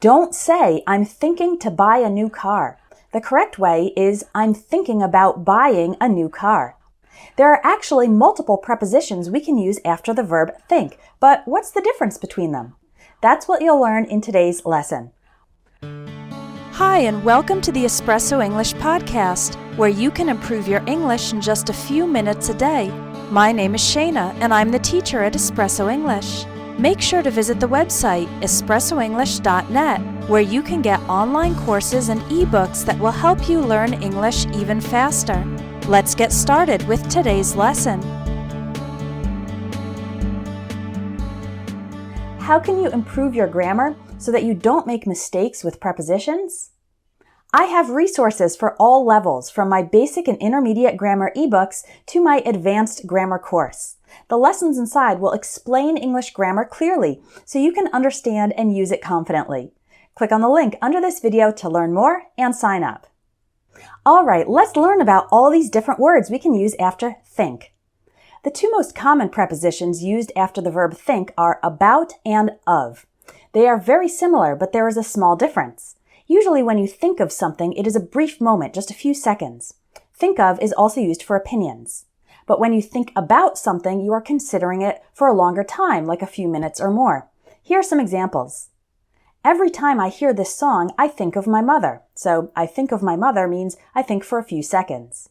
Don't say, I'm thinking to buy a new car. The correct way is, I'm thinking about buying a new car. There are actually multiple prepositions we can use after the verb think, but what's the difference between them? That's what you'll learn in today's lesson. Hi, and welcome to the Espresso English podcast, where you can improve your English in just a few minutes a day. My name is Shayna, and I'm the teacher at Espresso English. Make sure to visit the website espressoenglish.net, where you can get online courses and ebooks that will help you learn English even faster. Let's get started with today's lesson. How can you improve your grammar so that you don't make mistakes with prepositions? I have resources for all levels, from my basic and intermediate grammar ebooks to my advanced grammar course. The lessons inside will explain English grammar clearly so you can understand and use it confidently. Click on the link under this video to learn more and sign up. All right, let's learn about all these different words we can use after think. The two most common prepositions used after the verb think are about and of. They are very similar, but there is a small difference. Usually when you think of something, it is a brief moment, just a few seconds. Think of is also used for opinions. But when you think about something, you are considering it for a longer time, like a few minutes or more. Here are some examples. Every time I hear this song, I think of my mother. So I think of my mother means I think for a few seconds.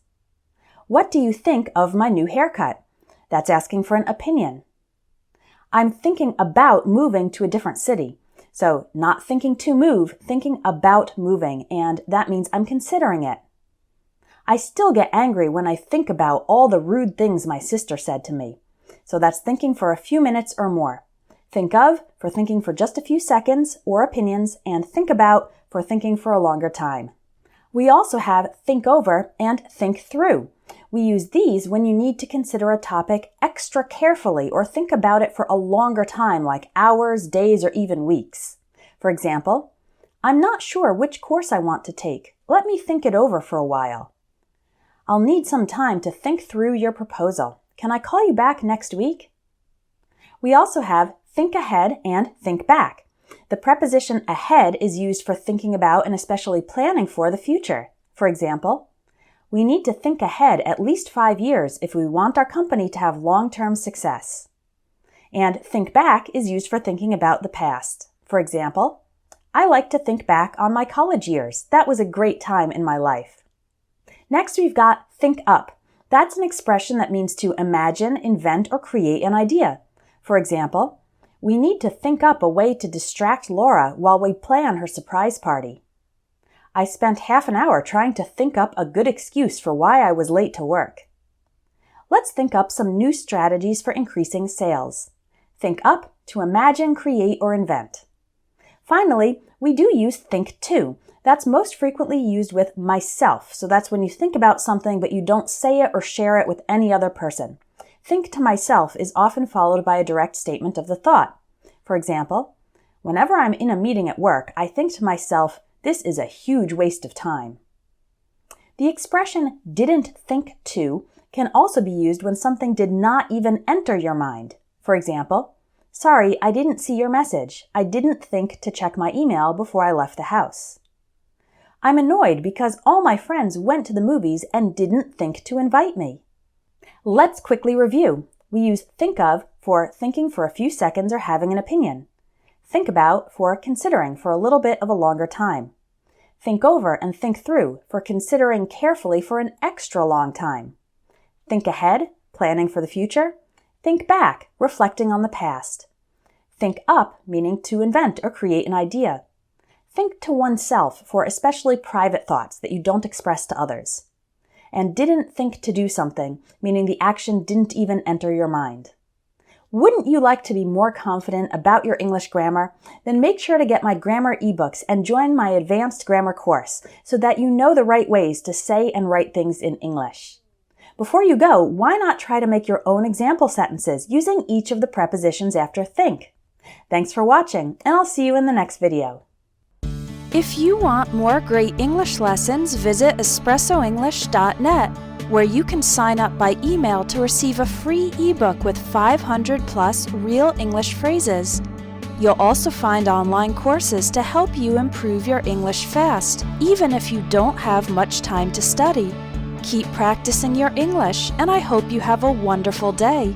What do you think of my new haircut? That's asking for an opinion. I'm thinking about moving to a different city. So not thinking to move, thinking about moving, and that means I'm considering it. I still get angry when I think about all the rude things my sister said to me. So that's thinking for a few minutes or more. Think of for thinking for just a few seconds or opinions, and think about for thinking for a longer time. We also have think over and think through. We use these when you need to consider a topic extra carefully or think about it for a longer time, like hours, days, or even weeks. For example, I'm not sure which course I want to take. Let me think it over for a while. I'll need some time to think through your proposal. Can I call you back next week? We also have think ahead and think back. The preposition ahead is used for thinking about and especially planning for the future. For example, we need to think ahead at least 5 years if we want our company to have long-term success. And think back is used for thinking about the past. For example, I like to think back on my college years. That was a great time in my life. Next, we've got think up. That's an expression that means to imagine, invent, or create an idea. For example, we need to think up a way to distract Laura while we plan her surprise party. I spent half an hour trying to think up a good excuse for why I was late to work. Let's think up some new strategies for increasing sales. Think up to imagine, create, or invent. Finally, we do use think to. That's most frequently used with myself. So that's when you think about something but you don't say it or share it with any other person. Think to myself is often followed by a direct statement of the thought. For example, whenever I'm in a meeting at work, I think to myself, this is a huge waste of time. The expression didn't think to can also be used when something did not even enter your mind. For example, sorry, I didn't see your message. I didn't think to check my email before I left the house. I'm annoyed because all my friends went to the movies and didn't think to invite me. Let's quickly review. We use think of for thinking for a few seconds or having an opinion. Think about for considering for a little bit of a longer time. Think over and think through for considering carefully for an extra long time. Think ahead, planning for the future. Think back, reflecting on the past. Think up, meaning to invent or create an idea. Think to oneself for especially private thoughts that you don't express to others. And didn't think to do something, meaning the action didn't even enter your mind. Wouldn't you like to be more confident about your English grammar? Then make sure to get my grammar ebooks and join my advanced grammar course so that you know the right ways to say and write things in English. Before you go, why not try to make your own example sentences using each of the prepositions after think? Thanks for watching, and I'll see you in the next video. If you want more great English lessons, visit espressoenglish.net, where you can sign up by email to receive a free ebook with 500 plus real English phrases. You'll also find online courses to help you improve your English fast, even if you don't have much time to study. Keep practicing your English, and I hope you have a wonderful day.